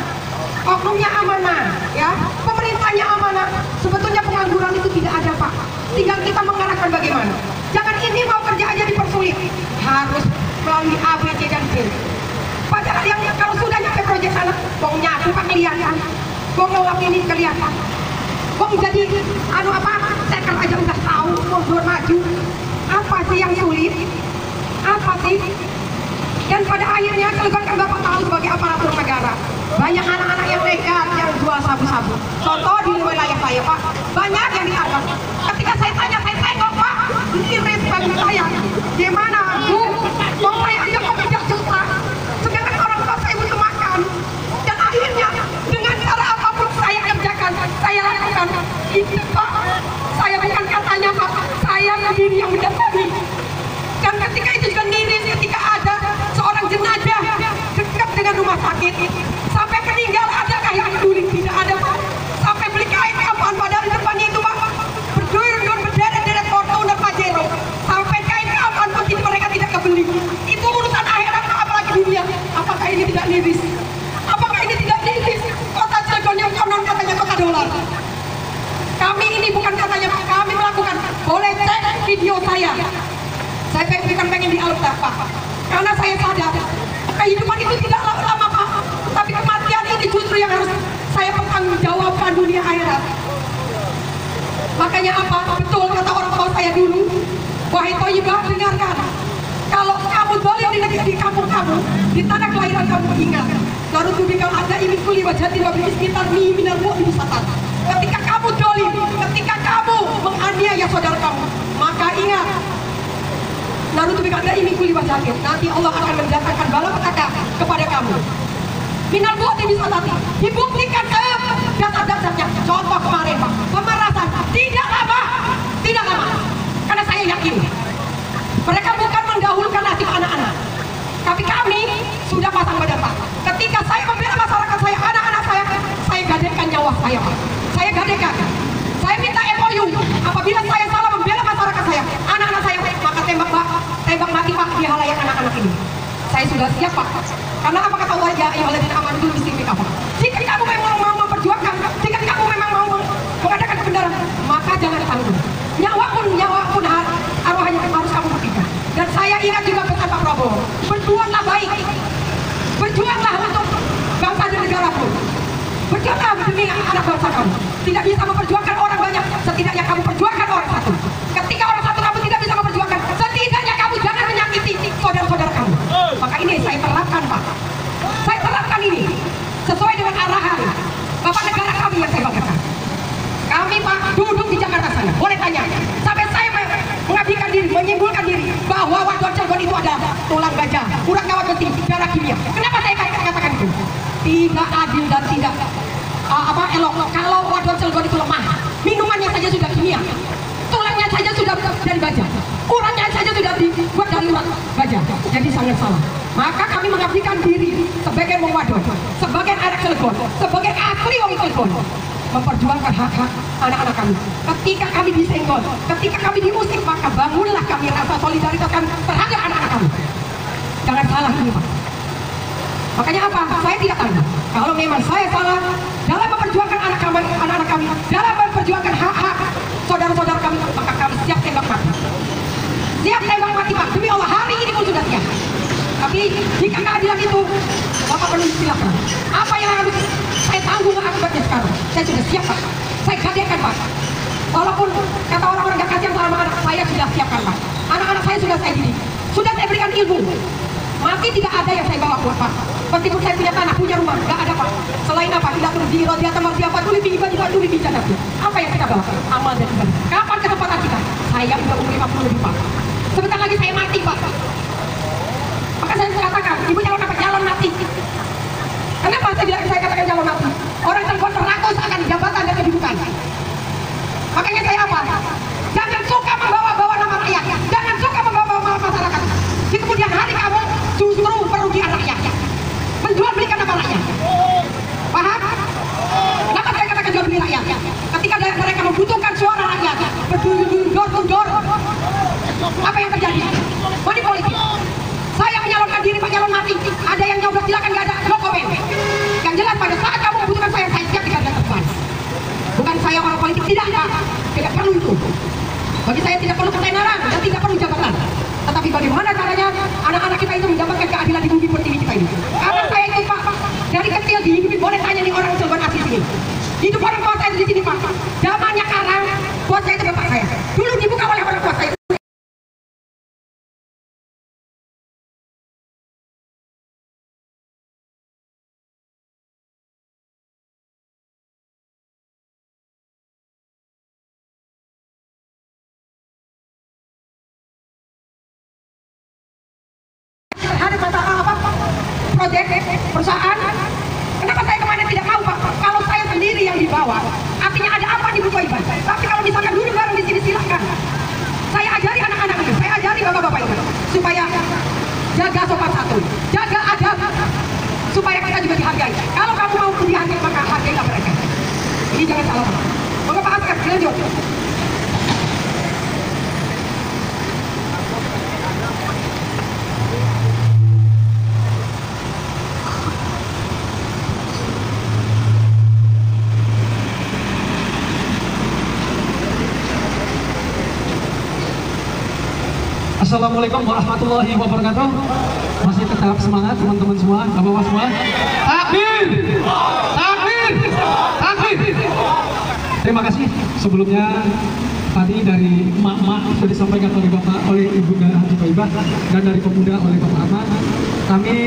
oknumnya amanah, ya, pemerintahnya amanah, sebetulnya pengangguran itu tidak ada Pak. Tinggal kita mengarahkan bagaimana. Jangan ini mau kerja aja dipersulit, harus melalui A, B, C, dan D. Padahal yang kalau sudah nyampe proyek sana, bongnya bukan kelihatan, bong lewat ini kelihatan, bong jadi seker aja udah tahu, mundur maju. Apa sih yang sulit? Apa sih? Dan pada akhirnya Cilegon kan Bapak tahu sebagai aparatur negara, banyak anak-anak yang nekat yang jual sabu-sabu. Contoh di wilayah saya Pak, banyak yang ditangkap. Ketika saya tanya, saya tengok Pak, iris bagi saya, gimana Bu? Bong saya aja kok 3 juta, sedangkan orang tua saya butuh makan. Dan akhirnya dengan cara apapun saya kerjakan, saya lakukan. Itu Pak, saya bukan katanya Pak, saya sendiri yang mendatangi. Dan ketika itu juga miris, ketika ada seorang jenazah dekat dengan rumah sakit, sampai meninggal, adakah yang peduli? Tidak ada Pak. Sampai beli kain kapan, padahal depannya itu Pak berduyun-duyun berderet-deret Fortuner Pajero, sampai kain video saya bukan pengen dialog Pak, karena saya sadar kehidupan itu tidak lama Pak, tapi kematian ini justru yang harus saya pertanggungjawabkan dunia akhirat. Makanya apa? Betul kata orang tua saya dulu, wahai Thayyibah, dengarkan, kalau kamu zalim di kampung kamu, di tanah kelahiran kamu, ingat, lalu kalau ada ini kuli wajah tidak sekitar minal mu'min satan. Ketika kamu zalim, ketika kamu menganiaya saudara kamu, maka ingat, lalu ada ini kuli wajah, nanti Allah akan mendatangkan balapetaka kepada kamu. Minal mu'min satan, dibuktikan dasar-dasarnya. Contoh kemarin Pak, pemerasan tidak lama, karena saya yakin mereka bukan mendahulukan nasib anak-anak, tapi kami sudah pasang badan Pak. Ketika saya membela masyarakat saya, anak-anak saya gadekan nyawa saya Pak. Saya gadekan, saya minta MOU, apabila saya salah membela masyarakat saya, anak-anak saya, maka tembak Pak, tembak mati Pak di halayak anak-anak ini. Saya sudah siap Pak, karena apa kata Allah, ya ayyuhalladzina amanu dulu bismika Pak. Jika kamu memang mau memperjuangkan, jika kamu memang mau mengadakan kebenaran, maka jangan tanggung. Nyawa pun arwahnya harus kamu buktikan. Dan saya ingat juga pesan Pak Prabowo, berjuanglah baik, berjuanglah untuk bangsa dan negara pun, berjuanglah demi anak bangsa kamu. Tidak bisa memperjuangkan orang banyak, setidaknya kamu perjuangkan orang satu. Ketika orang satu kamu tidak bisa memperjuangkan, setidaknya kamu jangan menyakiti saudara-saudara kamu. Maka ini saya terapkan Pak, saya terapkan ini sesuai dengan arahan Bapak negara kami yang saya banggakan. Kami Pak duduk di Jakarta sana, boleh tanya, sampai saya mengabdikan diri, menyimpulkan diri bahwa Wadon Cilegon itu adalah tulang gajah, kurang kawat besi, darah kimia. Kenapa saya katakan itu? Tidak adil dan tidak elok. Kalau Wadon Cilegon itu lemah, minumannya saja sudah kimia, tulangnya saja sudah dari baja, uratnya saja sudah dibuat dari urat baja, jadi sangat salah. Maka kami mengabdikan diri sebagai wong Wadon, sebagai anak Cilegon, sebagai asli wong Cilegon, memperjuangkan hak-hak anak-anak kami. Ketika kami disenggol, ketika kami diusik, maka bangunlah kami rasa solidaritas kami terhadap anak-anak kami. Jangan salah ini Pak. Makanya apa? Saya tidak tahu. Kalau memang saya salah dalam memperjuangkan anak-anak kami, dalam memperjuangkan hak-hak saudara-saudara kami, maka kami siap tembak mati. Siap tembak mati Pak. Demi Allah, hari ini pun sudah siap. Tapi jika keadilan itu, Bapak perlu silakan. Apa yang harus saya tanggung akibatnya sekarang? Saya sudah siap Pak. Saya gadekan Pak. Walaupun kata orang-orang gak kasihan sama anak, saya sudah siapkan Pak. Anak-anak saya sudah saya didik, sudah saya berikan ilmu. Mati tidak ada yang saya bawa pulang Pak. Meskipun saya punya tanah, punya rumah, gak ada Pak. Selain apa? Tidak turun di roda atau apa? Tuli bisa dapat. Apa yang kita bawa? Amal dan ibadah. Kapan kesempatan kita? Saya sudah umur 50 lebih Pak. Sebentar lagi saya mati Pak. Maka saya katakan, ibu jangan dapat jalan mati. Kenapa saya katakan jalan mati? Orang Cilegon terakus akan jabatan dan kedudukan. Makanya saya apa? Jangan suka membawa-bawa nama rakyat, jangan suka membawa-bawa masyarakat. Di kemudian hari kamu justru merugikan rakyat, menjual belikan nama rakyat. Paham? Kenapa saya katakan jual beli rakyat? Ketika mereka membutuhkan suara rakyat, berduyun-duyun, door-to-door, apa yang terjadi? Money politik. Saya menyalonkan diri Pak, nyalon mati. Ada yang nyoblos, silakan, nggak ada, no comment. Yang jelas pada saat kamu membutuhkan saya siap di garda terdepan. Bukan saya orang politik, tidak Pak. Tidak perlu itu. Bagi saya tidak perlu ketenaran dan tidak perlu jabatan. Tetapi bagaimana caranya anak-anak kita itu mendapatkan keadilan di bumi pertiwi kita ini? Karena saya itu Pak, dari kecil dihidupi, boleh tanya nih orang Cilegon asli sini. Hidup orang tua saya di sini Pak. Zamannya Karang, buat saya itu bapak saya. Dulu dibuka oleh orang tua saya. Terhadap proyek perusahaan. Kenapa saya kemarin tidak mau Pak? Kalau saya sendiri yang dibawa, artinya ada apa di buku ibadah. Tapi kalau misalkan dulu bareng di sini, silakan. Saya ajari anak-anak ini, saya ajari bapak-bapak ini supaya jaga sopan santun, jaga adab, supaya kita juga dihargai. Kalau kamu mau dihargai, maka hargailah mereka. Ini jangan salah. Bapak Pak Askar, lanjut. Assalamualaikum warahmatullahi wabarakatuh. Masih tetap semangat teman-teman semua, bapak-bapak semua. Takbir! Takbir! Takbir! Terima kasih sebelumnya tadi dari emak-emak sudah disampaikan oleh Bapak, oleh Ibunda Haji Thaibah, dan dari pemuda oleh Bapak Ahmad. Kami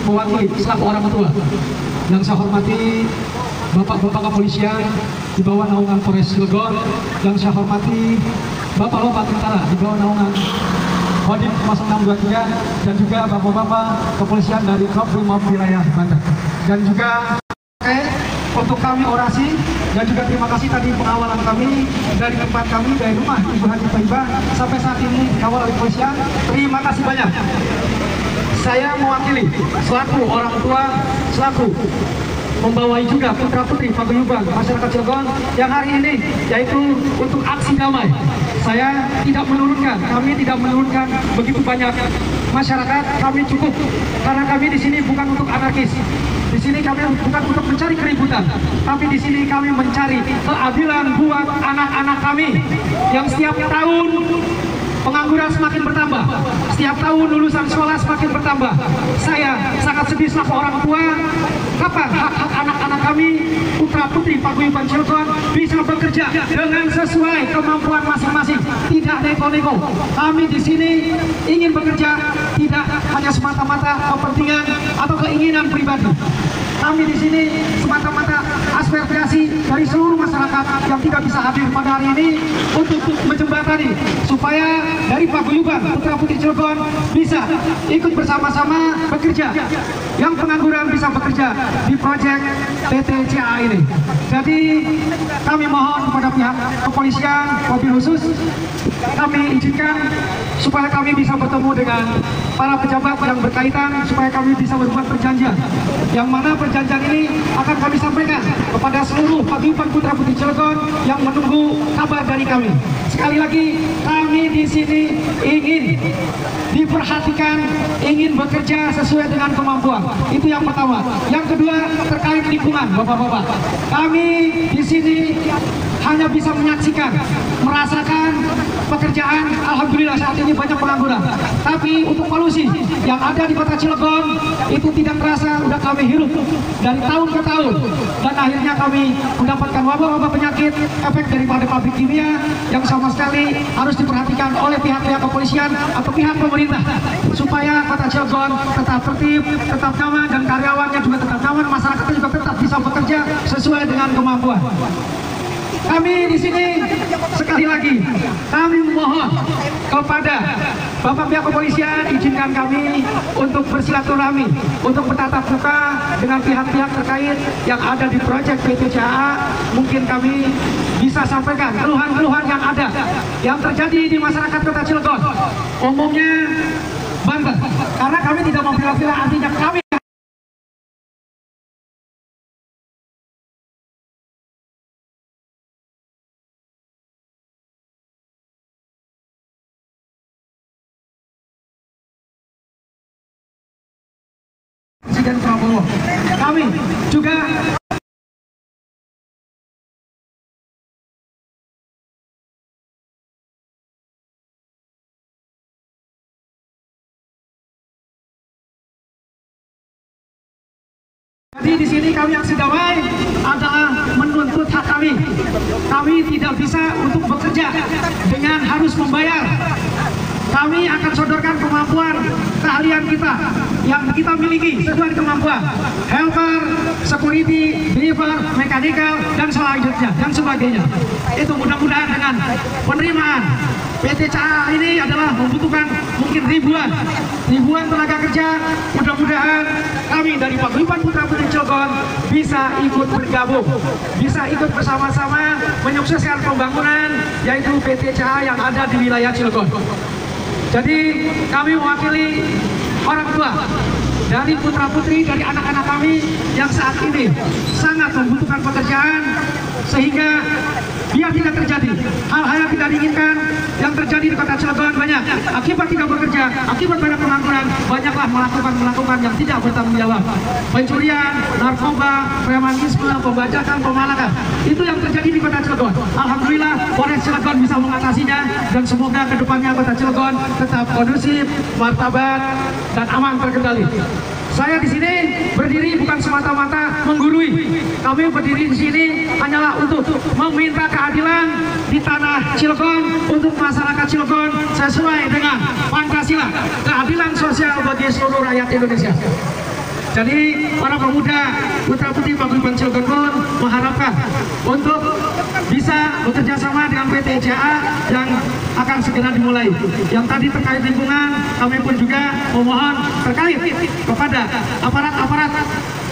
mewakili selaku orang tua yang saya hormati Bapak-bapak kepolisian di bawah naungan Polres Cilegon, yang saya hormati Bapak-bapak tentara di bawah naungan Kodim 0623, dan juga bapak-bapak kepolisian dari Kobrimob wilayah Banten, dan juga untuk kami orasi, dan juga terima kasih tadi pengawalan kami dari tempat kami, dari rumah Ibu Haji Thaibah sampai saat ini dikawal oleh kepolisian. Terima kasih banyak. Saya mewakili selaku orang tua, selaku membawai juga putra-putri paguyuban masyarakat Cilegon yang hari ini yaitu untuk aksi damai. Saya tidak menurunkan, kami tidak menurunkan begitu banyak masyarakat, kami cukup karena kami di sini bukan untuk anarkis. Di sini kami bukan untuk mencari keributan, tapi di sini kami mencari keadilan buat anak-anak kami yang setiap tahun pengangguran semakin bertambah, setiap tahun lulusan sekolah semakin bertambah. Saya sangat sedih selaku orang tua. Kapan hak-hak anak-anak kami, putra-putri paguyuban Cilegon bisa bekerja dengan sesuai kemampuan masing-masing, tidak nego-nego. Kami di sini ingin bekerja tidak hanya semata-mata kepentingan atau keinginan pribadi. Kami di sini semata-mata aspirasi dari seluruh masyarakat yang tidak bisa hadir pada hari ini untuk menjembatani supaya dari paguyuban putra-putri Cilegon bisa ikut bersama-sama bekerja. Yang pengangguran bisa bekerja di proyek PT CA ini. Jadi kami mohon kepada pihak kepolisian, mobil khusus, kami izinkan supaya kami bisa bertemu dengan para pejabat yang berkaitan, supaya kami bisa membuat perjanjian, yang mana perjanjian ini akan kami sampaikan kepada seluruh paguyuban putra-putri Cilegon yang menunggu kabar dari kami. Sekali lagi, kami di sini ingin diperhatikan, ingin bekerja sesuai dengan kemampuan. Itu yang pertama. Yang kedua, terkait lingkungan, bapak-bapak. Kami di sini hanya bisa menyaksikan, merasakan pekerjaan. Alhamdulillah saat ini banyak pengangguran. Tapi untuk polusi yang ada di kota Cilegon itu tidak terasa, udah kami hirup dari tahun ke tahun. Dan akhirnya kami mendapatkan wabah-wabah penyakit efek daripada pabrik kimia yang sama sekali harus diperhatikan oleh pihak-pihak kepolisian atau pihak pemerintah supaya kota Cilegon tetap tertib, tetap nyaman, dan karyawannya juga tetap nyaman, masyarakatnya juga tetap bisa bekerja sesuai dengan kemampuan. Kami di sini sekali lagi kami memohon kepada Bapak pihak kepolisian, izinkan kami untuk bersilaturahmi, untuk bertatap muka dengan pihak-pihak terkait yang ada di proyek PT CA. Mungkin kami bisa sampaikan keluhan-keluhan yang ada, yang terjadi di masyarakat kota Cilegon, umumnya Banten. Karena kami tidak mempilah-pilah, artinya kami Presiden Prabowo. Kami juga jadi di sini kami aksi damai adalah menuntut hak kami. Kami tidak bisa untuk bekerja dengan harus membayar. Kami akan sodorkan kemampuan keahlian kita yang kita miliki sesuai kemampuan. Helper, security, driver, mechanical, dan selanjutnya dan sebagainya. Itu mudah-mudahan dengan penerimaan PT CA ini adalah membutuhkan mungkin ribuan tenaga kerja. Mudah-mudahan kami dari paguyuban putra-putri Cilegon bisa ikut bergabung, bisa ikut bersama-sama menyukseskan pembangunan yaitu PT CA yang ada di wilayah Cilegon. Jadi kami mewakili orang tua dari putra-putri, dari anak-anak kami yang saat ini sangat membutuhkan pekerjaan, sehingga biar tidak terjadi hal-hal yang tidak diinginkan yang terjadi di kota Cilegon. Banyak akibat tidak bekerja, akibat banyak pengangguran, banyaklah melakukan yang tidak bertanggung jawab, pencurian, narkoba, premanisme, pembajakan, pemalakan. Itu yang terjadi di kota Cilegon. Alhamdulillah Polres Cilegon Cilegon bisa mengatasinya, dan semoga kedepannya Kota Cilegon tetap kondusif, martabat, dan aman terkendali. Saya di sini berdiri bukan semata-mata menggurui. Kami berdiri di sini hanyalah untuk meminta keadilan di tanah Cilegon untuk masyarakat Cilegon sesuai dengan Pancasila, keadilan sosial bagi seluruh rakyat Indonesia. Jadi para pemuda Putra Putri Paguyuban Cilegon pun mengharapkan untuk bisa bekerja sama dengan PT JA yang akan segera dimulai. Yang tadi terkait lingkungan, kami pun juga memohon terkait kepada aparat-aparat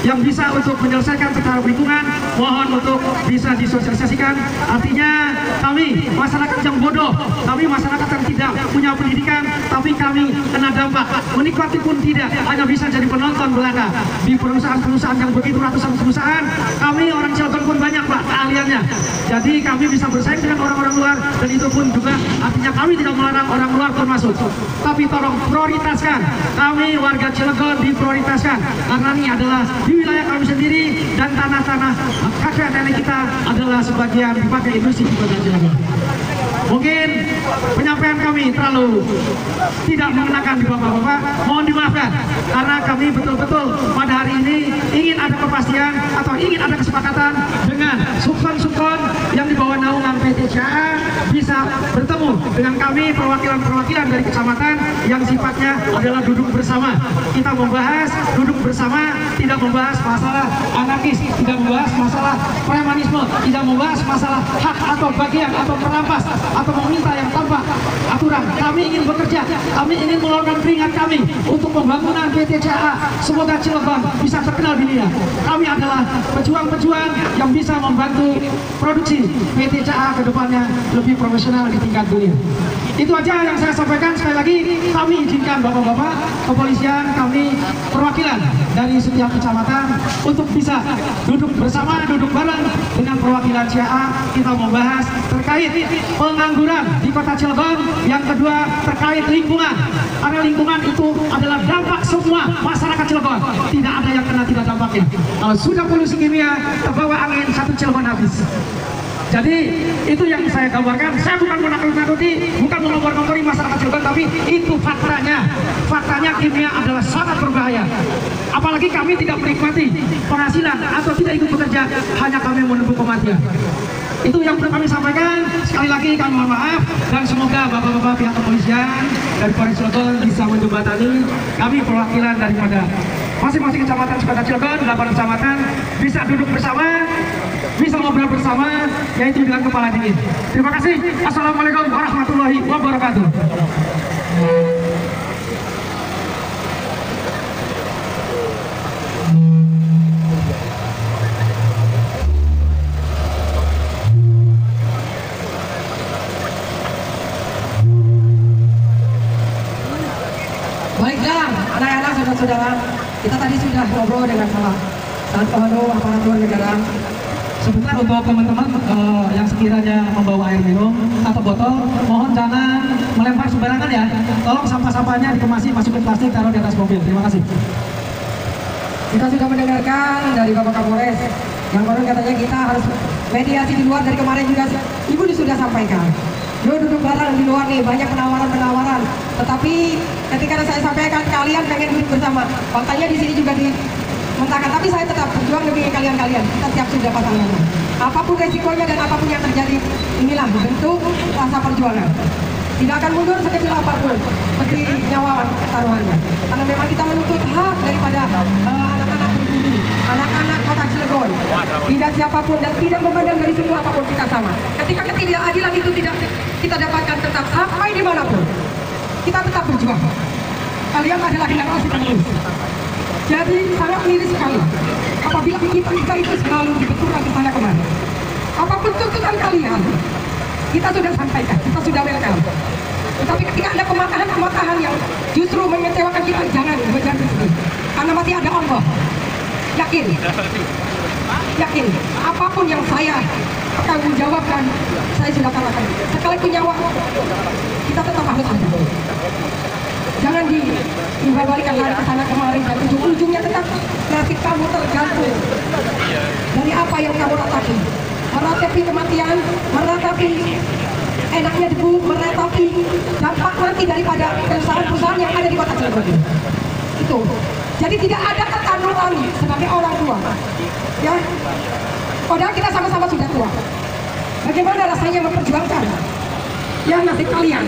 yang bisa untuk menyelesaikan perkara lingkungan, mohon untuk bisa disosialisasikan. Artinya kami masyarakat yang bodoh, kami masyarakat yang tidak punya pendidikan, tapi kami kena dampak, menikmati pun tidak, hanya bisa jadi penonton belaka di perusahaan-perusahaan yang begitu ratusan perusahaan. Kami orang Cilegon pun banyak Pak keahliannya, jadi kami bisa bersaing dengan orang-orang luar, dan itu pun juga artinya kami tidak melarang orang luar pun masuk, tapi tolong prioritaskan kami warga Cilegon, diprioritaskan karena ini adalah di wilayah kami sendiri, dan tanah-tanah kakek nenek kita adalah sebagian dipakai industri di Kota Cilegon. Mungkin penyampaian kami terlalu tidak mengenakan di bapak-bapak, mohon dimaafkan karena kami betul-betul pada hari ini ingin ada kepastian atau ingin ada kesepakatan dengan subkon-subkon yang di bawah naungan PT JA bisa bertemu dengan kami perwakilan-perwakilan dari kecamatan yang sifatnya adalah duduk bersama. Kita membahas duduk bersama, tidak membahas masalah anarkis, tidak membahas masalah premanisme, tidak membahas masalah hak atau bagian atau perampas atau meminta yang tanpa aturan. Kami ingin bekerja, kami ingin meluarkan keringat kami untuk pembangunan PT JA. Semoga Cilegon bisa terkenal di dunia. Kami adalah pejuang-pejuang yang bisa membantu produksi PT JA ke depannya lebih profesional di tingkat dunia. Itu aja yang saya sampaikan. Sekali lagi kami izinkan bapak-bapak kepolisian, kami perwakilan dari setiap kecamatan untuk bisa duduk bersama, duduk bareng dengan perwakilan JA. Kita membahas terkait pengangguran di Kota Cilegon, yang kedua terkait lingkungan, karena lingkungan itu adalah dampak semua masyarakat Cilegon, tidak ada yang kena tidak dampaknya. Kalau sudah polusi kimia, terbawa angin, satu Cilegon habis. Jadi itu yang saya gambarkan. Saya bukan menakut-nakuti, bukan mengompor-ngompori masyarakat Cilegon, tapi itu faktanya. Faktanya kimia adalah sangat berbahaya. Apalagi kami tidak menikmati penghasilan atau tidak ikut bekerja, hanya kami menunggu kematian. Itu yang perlu kami sampaikan. Sekali lagi kami mohon maaf, dan semoga bapak-bapak pihak kepolisian dari Polres Cilegon bisa menjembatani kami perwakilan daripada masing-masing kecamatan Kota Cilegon, 8 kecamatan bisa duduk bersama, bisa ngobrol bersama, yaitu dengan kepala dingin. Terima kasih. Assalamualaikum warahmatullahi wabarakatuh. Baiklah, anak-anak, saudara-saudara, kita tadi sudah ngobrol dengan salah satu aparatur negara. Sebentar untuk teman-teman yang sekiranya membawa air minum atau botol, mohon jangan melempar sembarangan ya. Tolong sampah-sampahnya dikemasi, masukin plastik, taruh di atas mobil. Terima kasih. Kita sudah mendengarkan dari Bapak Kapolres yang baru katanya kita harus mediasi di luar. Dari kemarin juga Ibu sudah sampaikan. Yo, duduk bareng di luar nih, banyak penawaran-penawaran. Tetapi ketika saya sampaikan kalian pengen duduk bersama, faktanya di sini juga mentahkan. Tapi saya tetap berjuang demi kalian-kalian. Kita siap sudah pasangan. Apapun resikonya dan apapun yang terjadi, inilah bentuk rasa perjuangan. Tidak akan mundur sekecil apapun, seperti nyawa taruhannya. Karena memang kita menuntut hak daripada anak-anak pribumi, anak-anak Kota Cilegon. Tidak siapapun dan tidak memandang dari suku apapun, kita sama. Ketika ketidakadilan itu tidak kita dapatkan tetap sampai dimanapun, kita tetap berjuang. Kalian adalah generasi penerus. Jadi sangat miris sekali apabila kita itu selalu dibenturkan ke sana kemari. Apapun tuntutan kalian, kita sudah sampaikan, kita sudah welcome. Tetapi ketika ada pematahan yang justru mengecewakan kita, jangan bergantung sedih. Karena masih ada Allah. Yakin, apapun yang saya tanggung jawabkan, saya sudah katakan. Sekalipun nyawa, kita tetap harus ada. Jangan dibalikan lari ke sana kemarin, dan ujung-ujungnya tetap nasib kamu tergantung dari apa yang kamu ratapi. Meratapi kematian, meratapi enaknya debu meretoki dampak nanti daripada perusahaan-perusahaan yang ada di kota Cilegon ini. Itu. Jadi tidak ada ketanuan sebagai orang tua. Ya. Padahal kita sama-sama sudah tua. Bagaimana rasanya memperjuangkan yang nasib kalian?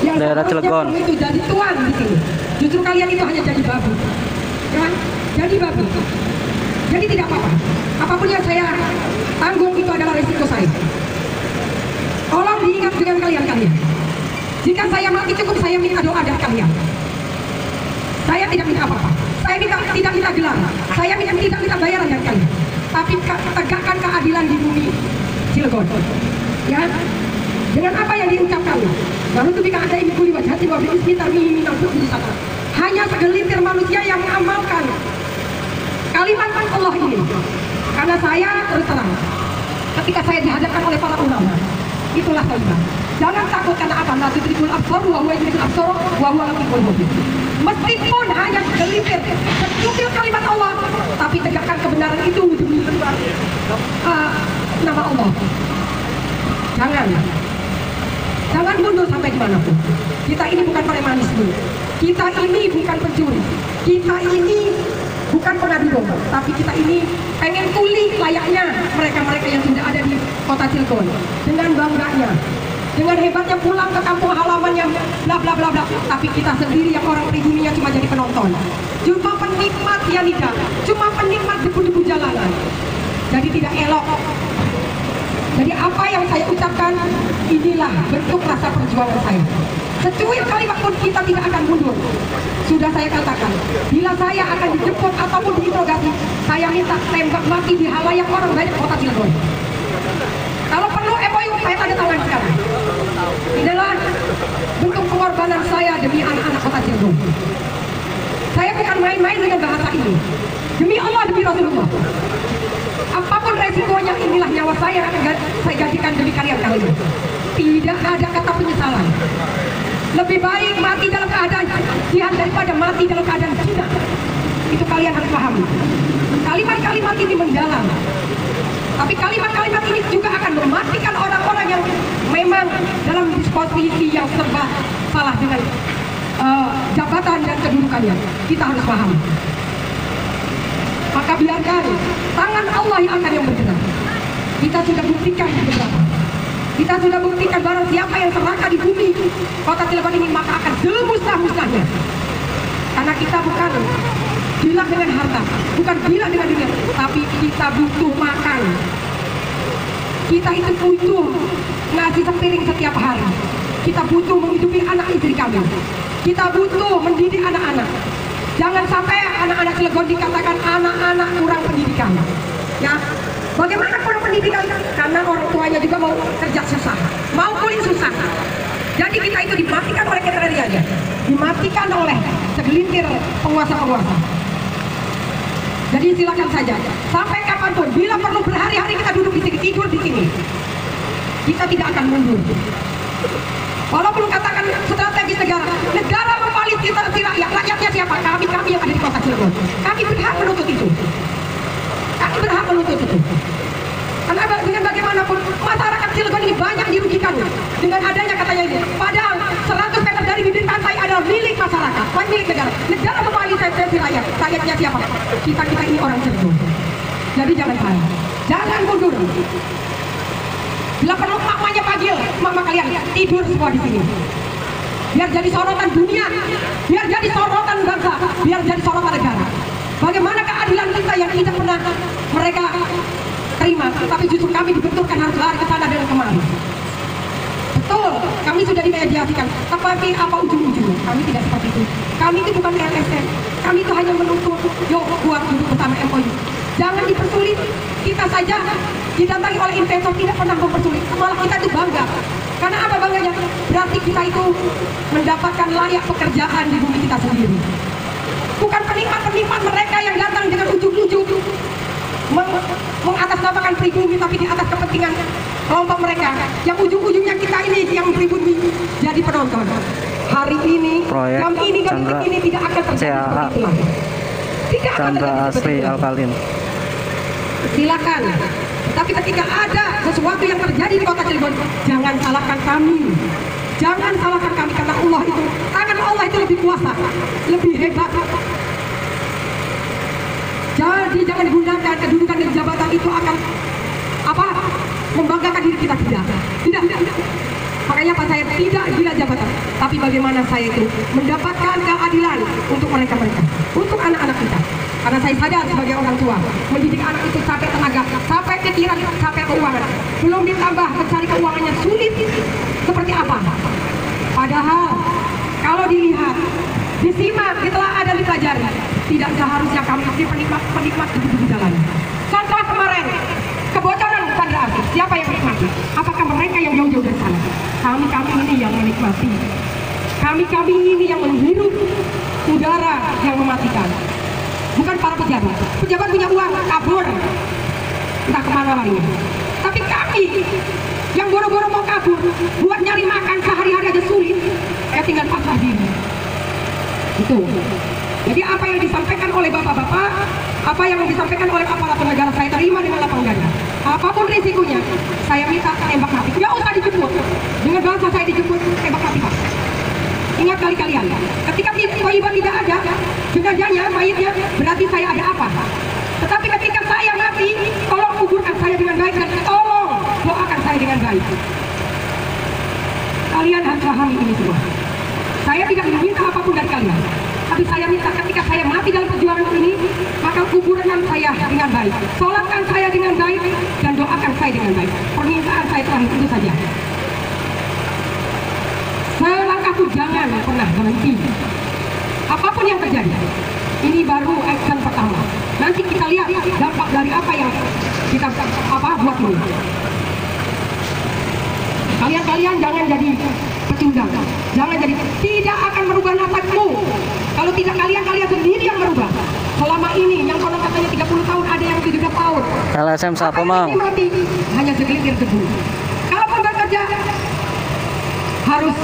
Yang daerah Cilegon itu jadi tuan di sini. Justru kalian itu hanya jadi babu. Ya, jadi babu. Jadi tidak apa-apa. Apapun yang saya tanggung itu adalah risiko saya. Tolong diingat dengan kalian-kalian. Jika saya mati cukup saya minta doa dari kalian. Saya tidak minta apa-apa. Saya tidak minta gelar. Saya tidak minta bayaran dari kalian. Tapi tegakkan keadilan di bumi Cilegon. Ya. Dengan apa yang diucapkan? Lalu itu bika ada ini kuli wajah tiba bismi tarmihi minal bukti sana. Hanya segelintir manusia yang mengamalkan kalimat Allah ini. Karena saya terus terang, ketika saya dihadapkan oleh para ulama, itulah saya. Jangan takut karena apa? Nanti tribul absor, wa huwa yudrikul absor, wa huwa latiful khabir. Meskipun hanya segelintir, secuil kalimat Allah, tapi tegakkan kebenaran itu demi nama Allah. Jangan mundur sampai dimanapun. Kita ini bukan premanisme. Kita ini bukan pencuri. Kita ini bukan pengadu domba. Tapi kita ini pengen tuli layaknya mereka-mereka yang sudah ada di kota Cilegon. Dengan bangganya, dengan hebatnya pulang ke kampung halamannya, bla bla bla bla. Tapi kita sendiri yang orang pribuminya cuma jadi penonton. Cuma penikmat Yanida. Cuma penikmat debu-debu jalanan. Jadi tidak elok. Jadi apa yang saya ucapkan, inilah bentuk rasa perjuangan saya. Secuil kalimat pun kita tidak akan mundur. Sudah saya katakan, bila saya akan dijemput ataupun diinterogasi, saya minta tembak mati di halayak orang banyak kota Cilegon. Kalau perlu MOU, saya tanda tangan sekarang. Inilah bentuk pengorbanan saya demi anak-anak kota Cilegon. Saya bukan main-main dengan bahasa ini. Demi Allah, demi Rasulullah. Apapun resikonya, inilah nyawa saya akan saya gantikan demi kalian-kalian. Tidak ada kata penyesalan. Lebih baik mati dalam keadaan jihad daripada mati dalam keadaan zina. Itu kalian harus pahami. Kalimat-kalimat ini mendalam. Tapi kalimat-kalimat ini juga akan mematikan orang-orang yang memang dalam posisi yang serba salah dengan jabatan dan kedudukannya. Kita harus paham. Maka biarkan tangan Allah yang akan yang bergerak. Kita sudah buktikan beberapa. Kita sudah buktikan barang siapa yang serakah di bumi kota Cilegon ini maka akan semusnah-musnahnya. Karena kita bukan gila dengan harta, bukan gila dengan dunia, tapi kita butuh makan. Kita itu butuh ngasih sepiring setiap hari. Kita butuh menghidupi anak istri kami. Kita butuh mendidik anak-anak. Jangan sampai anak-anak Cilegon dikatakan anak-anak kurang pendidikan. Ya, bagaimana kurang pendidikan? Karena orang tuanya juga mau kerja susah, mau kulit susah. Jadi kita itu dimatikan oleh kriterianya, dimatikan oleh segelintir penguasa-penguasa. Jadi silakan saja, sampai kapanpun, bila perlu berhari-hari kita duduk di sini, tidur di sini, kita tidak akan mundur. Walaupun katakan strategis negara memfasilitasi rakyat, rakyatnya siapa? Kami yang ada di kota Cilegon. Kami berhak menuntut itu. Kami berhak menuntut itu. Karena dengan bagaimanapun masyarakat Cilegon ini banyak dirugikan dengan adanya katanya ini. Padahal 100 meter dari bibir pantai adalah milik masyarakat, bukan milik negara. Negara memfasilitasi rakyat. Rakyatnya siapa? Kita ini orang Cilegon. Jadi jangan salah, jangan mundur. Bila perlu mamanya panggil, mama kalian tidur semua di sini. Biar jadi sorotan dunia, biar jadi sorotan bangsa, biar jadi sorotan negara. Bagaimana keadilan kita yang tidak pernah mereka terima, tapi justru kami dibenturkan harus lari ke sana dan kemari. Betul, kami sudah dimediasikan, tapi apa ujung-ujungnya? Kami tidak seperti itu. Kami itu bukan LSM, kami itu hanya menuntut, yuk buat duduk bersama MOU. Jangan dipersulit, kita saja didatangi oleh investor tidak pernah mempersulit, malah kita itu bangga. Karena apa bangganya? Berarti kita itu mendapatkan layak pekerjaan di bumi kita sendiri. Bukan penikmat-penikmat mereka yang datang dengan ujuk-ujuk mengatasnamakan pribumi, tapi di atas kepentingan kelompok mereka. Yang ujung-ujungnya kita ini yang pribumi jadi penonton. Hari ini, proyek jam ini, dan detik ini tidak akan terjadi seperti itulah. Tidak akan terjadi seperti itu. Alkalin. Silakan. Tapi ketika ada sesuatu yang terjadi di kota Cilegon, jangan salahkan kami. Jangan salahkan kami, karena Allah itu, tangan Allah itu lebih kuasa, lebih hebat. Jadi jangan gunakan kedudukan dan jabatan itu akan membanggakan diri kita. Tidak. Makanya apa, saya tidak gila jabatan, tapi bagaimana saya itu mendapatkan keadilan untuk mereka, untuk anak-anak kita. Karena saya sadar sebagai orang tua, mendidik anak itu capek tenaga, capek pikiran, capek keuangan. Belum ditambah mencari keuangannya sulit seperti apa. Padahal kalau dilihat, disimak, ditelaah dan dipelajari, tidak seharusnya kami penikmat hidup di jalan. Contoh kemarin, kebocoran Chandra Asri, siapa yang menikmati? Apakah mereka yang jauh-jauh dari sana? Kami ini yang menikmati. Kami ini yang menghirup udara yang mematikan. Bukan para pejabat. Pejabat punya uang, kabur, entah kemana larinya. Tapi kami yang boro-boro mau kabur, buat nyari makan sehari-hari aja sulit, tinggal pasrah diri. Itu. Jadi apa yang disampaikan oleh bapak-bapak, apa yang disampaikan oleh aparat negara, saya terima dengan lapang dada. Apapun risikonya, saya minta tembak mati. Nggak usah dijemput. Dengan bahasa saya dijemput, tembak mati, Pak. Ingat kali-kalian, ketika Thaibah tidak ada, jenazahnya, mayitnya, berarti saya ada apa? Tetapi ketika saya mati, tolong kuburkan saya dengan baik dan tolong doakan saya dengan baik. Kalian harus pahami ini semua. Saya tidak meminta apapun dari kalian, tapi saya minta ketika saya mati dalam perjuangan ini, maka kuburkan saya dengan baik, sholatkan saya dengan baik, dan doakan saya dengan baik. Permintaan saya terakhir itu saja. Selangkahku jangan pernah berhenti. Apapun yang terjadi, ini baru action pertama. Nanti kita lihat dampak dari apa yang kita buat ini. Kalian jangan jadi pecundang, jangan jadi, tidak akan merubah nasibmu. Kalau tidak kalian sendiri yang merubah. Selama ini yang konon katanya 30 tahun, ada yang 17 tahun. LSM siapa, Mang? Hanya segelintir debu. Kalaupun bekerja, harus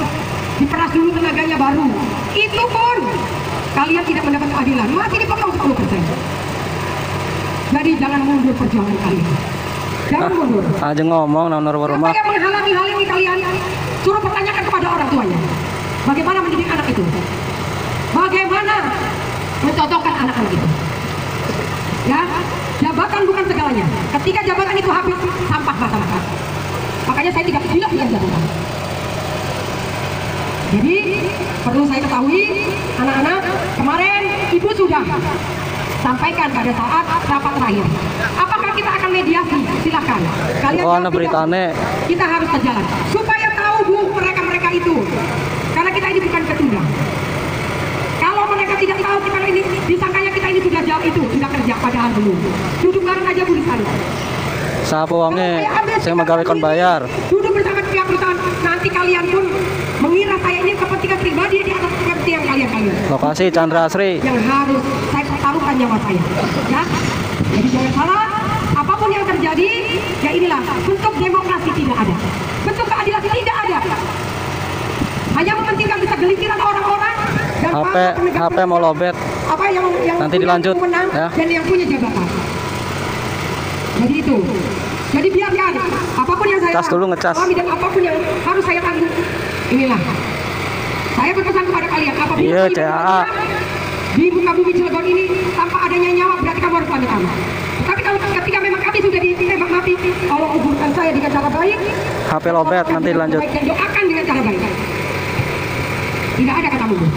diperas dulu tenaganya baru. Itu pun kalian tidak mendapat keadilan, masih dipotong 10%. Jadi jangan mundur perjuangan kalian. Jangan mundur. Aja ngomong nomor rumah. Apa yang menghalangi kalian? Suruh pertanyakan kepada orang tuanya. Bagaimana mendidik anak itu? Bagaimana mencocokkan anak-anak itu? Ya, jabatan bukan segalanya. Ketika jabatan itu habis, sampah masyarakat. Makanya saya tidak gila dengan jabatan. Jadi perlu saya ketahui, anak-anak, kemarin ibu sudah sampaikan pada saat rapat terakhir. Apakah kita akan mediasi? Silakan. Kalian beritane. Kita harus berjalan supaya tahu Bu mereka itu. Karena kita ini bukan ketunda. Kalau mereka tidak tahu kita ini, disangkanya kita ini sudah jauh itu, sudah kerja, padahal belum. Duduk bareng aja Bu di sana. Siapa uangnya? Saya megawaikan bayar. Duduk bersama pihak perusahaan. Nanti kalian pun mengira saya ini kepentingan pribadi di atas kepentingan kalian. Lokasi Chandra Asri. Yang harus saya pertaruhkan nyawa saya. Ya. Jadi jangan salah. Apapun yang terjadi, ya inilah bentuk demokrasi tidak ada. Bentuk keadilan tidak ada. Hanya mementingkan bisa gelintiran orang-orang dan HP mau lobet. Apa yang nanti dilanjut menang, ya. Dan yang punya jabatan. Jadi itu. Jadi biarkan apapun yang saya alami dan apapun yang harus saya tanggung. Inilah. Saya berpesan kepada kalian, apabila di muka bumi Cilegon ini tanpa adanya nyawa, berarti kamu harus pamit kami. Tapi kalau ketika memang kami sudah ditembak mati, tolong kuburkan saya dengan cara baik. HP lobet nanti dilanjut. Dan doakan dengan cara baik. Tidak ada kata mundur.